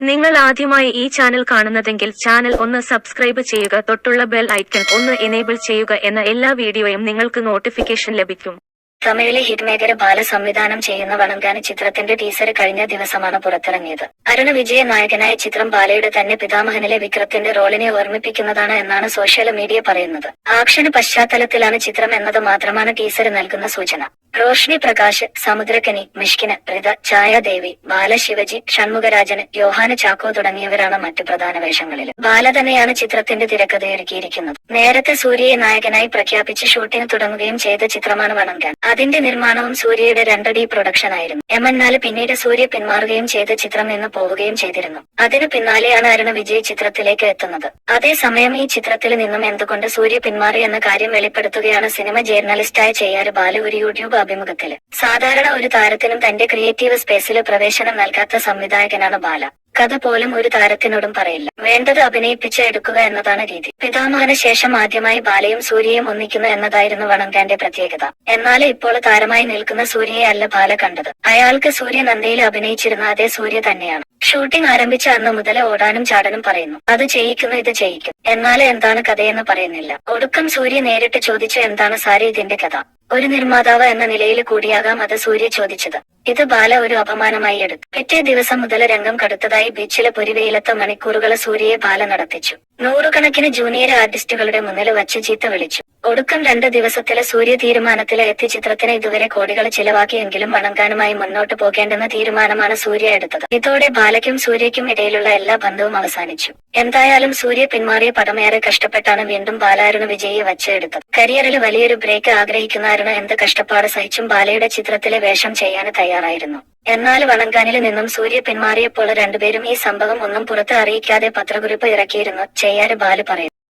നിങ്ങൾ ആദ്യമായി ഈ ചാനൽ കാണുന്നതെങ്കിൽ ചാനൽ ഒന്ന് സബ്സ്ക്രൈബ് ചെയ്യുക, തൊട്ടുള്ള ബെൽ ഐക്കൺ ഒന്ന് എനേബിൾ ചെയ്യുക, എന്ന എല്ലാ വീഡിയോയും നിങ്ങൾക്ക് നോട്ടിഫിക്കേഷൻ ലഭിക്കും. തമിഴിലെ ഹിറ്റ് മേക്കർ ബാല സംവിധാനം ചെയ്യുന്ന വണങ്കാന് ചിത്രത്തിന്റെ ടീസർ കഴിഞ്ഞ ദിവസമാണ് പുറത്തിറങ്ങിയത്. അരുണ് വിജയ നായകനായ ചിത്രം ബാലയുടെ തന്നെ പിതാമഹനിലെ വിക്രത്തിന്റെ റോളിനെ ഓർമ്മിപ്പിക്കുന്നതാണ് എന്നാണ് സോഷ്യൽ മീഡിയ പറയുന്നത്. ആക്ഷന് പശ്ചാത്തലത്തിലാണ് ചിത്രം എന്നത് മാത്രമാണ് ടീസർ നൽകുന്ന സൂചന. റോഷ്നി പ്രകാശ്, സമുദ്രകനി, മിഷ്കിന്, റിത, ഛായാദേവി, ബാല, ശിവജി, ഷൺമുഖരാജന്, യോഹാന ചാക്കോ തുടങ്ങിയവരാണ് മറ്റു പ്രധാന വേഷങ്ങളിൽ. ബാല തന്നെയാണ് ചിത്രത്തിന്റെ തിരക്കഥയൊരുക്കിയിരിക്കുന്നത്. നേരത്തെ സൂര്യയെ നായകനായി പ്രഖ്യാപിച്ച് ഷൂട്ടിംഗ് തുടങ്ങുകയും ചെയ്ത ചിത്രമാണ് വണങ്കാൻ. അതിന്റെ നിർമ്മാണവും സൂര്യയുടെ 2D പ്രൊഡക്ഷൻ ആയിരുന്നു. എന്നാൽ പിന്നീട് സൂര്യ പിന്മാറുകയും ചെയ്ത ചിത്രം നിന്ന് പോവുകയും ചെയ്തിരുന്നു. അതിനു പിന്നാലെയാണ് അരുണ് വിജയ് ചിത്രത്തിലേക്ക് എത്തുന്നത്. അതേസമയം ഈ ചിത്രത്തിൽ നിന്നും എന്തുകൊണ്ട് സൂര്യ പിന്മാറി എന്ന കാര്യം വെളിപ്പെടുത്തുകയാണ് സിനിമ ജേർണലിസ്റ്റായ ചെയ്യാറ് ബാലു ഒരു യൂട്യൂബ് അഭിമുഖത്തില്. സാധാരണ ഒരു താരത്തിനും തന്റെ ക്രിയേറ്റീവ് സ്പേസില് പ്രവേശനം നൽകാത്ത സംവിധായകനാണ് ബാല. കഥ പോലും ഒരു താരത്തിനോടും പറയില്ല. വേണ്ടത് അഭിനയിപ്പിച്ച് എടുക്കുക എന്നതാണ് രീതി. പിതാമഹന് ശേഷം ആദ്യമായി ബാലയും സൂര്യയും ഒന്നിക്കുന്നു എന്നതായിരുന്നു വണങ്കാന്റെ പ്രത്യേകത. എന്നാൽ ഇപ്പോൾ താരമായി നിൽക്കുന്ന സൂര്യയെ അല്ല ബാല കണ്ടത്. അയാൾക്ക് സൂര്യ നന്ദയിൽ അഭിനയിച്ചിരുന്ന അതേ സൂര്യ തന്നെയാണ്. ഷൂട്ടിംഗ് ആരംഭിച്ച അന്ന് മുതൽ ഓടാനും ചാടാനും പറയുന്നു. അത് ചെയ്യിക്കുന്നു, ഇത് ചെയ്യിക്കും. എന്നാൽ എന്താണ് കഥയെന്ന് പറയുന്നില്ല. ഒടുക്കം സൂര്യ നേരിട്ട് ചോദിച്ചു, എന്താണ് സാരി ഇതിന്റെ കഥ? ഒരു നിർമ്മാതാവ് എന്ന നിലയിൽ കൂടിയാകാം അത് സൂര്യ ചോദിച്ചത്. ഇത് ബാല ഒരു അപമാനമായി എടുത്തു. പിറ്റേ ദിവസം മുതൽ രംഗം കടുത്തതായി. ബീച്ചിലെ പൊരിവെയിലത്ത് മണിക്കൂറുകൾ സൂര്യയെ ബാല നടത്തിച്ചു. നൂറുകണക്കിന് ജൂനിയർ ആർട്ടിസ്റ്റുകളുടെ മുന്നിൽ വച്ച് ചീത്ത വിളിച്ചു. ഒടുക്കം 2 ദിവസത്തിലെ സൂര്യ തീരുമാനത്തിലെ എത്തി ചിത്രത്തിന് ഇതുവരെ കോടികൾ ചിലവാക്കിയെങ്കിലും വണങ്കാനുമായി മുന്നോട്ട് പോകേണ്ടെന്ന തീരുമാനമാണ് സൂര്യ എടുത്തത്. ഇതോടെ ബാലയ്ക്കും സൂര്യയ്ക്കും ഇടയിലുള്ള എല്ലാ ബന്ധവും അവസാനിച്ചു. എന്തായാലും സൂര്യ പിന്മാറിയ പടമേറെ കഷ്ടപ്പെട്ടാണ് വീണ്ടും ബാല അരുണ് വിജയെ വച്ചെടുത്തത്. കരിയറിൽ വലിയൊരു ബ്രേക്ക് ആഗ്രഹിക്കുന്ന അരുണ് എന്ത് കഷ്ടപ്പാട് സഹിച്ചും ബാലയുടെ ചിത്രത്തിലെ വേഷം ചെയ്യാൻ തയ്യാറായിരുന്നു. എന്നാൽ വണങ്കാനിൽ നിന്നും സൂര്യ പിന്മാറിയപ്പോൾ രണ്ടുപേരും ഈ സംഭവം ഒന്നും പുറത്ത് അറിയിക്കാതെ പത്രക്കുറിപ്പ് ഇറക്കിയിരുന്നു. ചെയ്യാറ് ബാലു പറയുന്നു.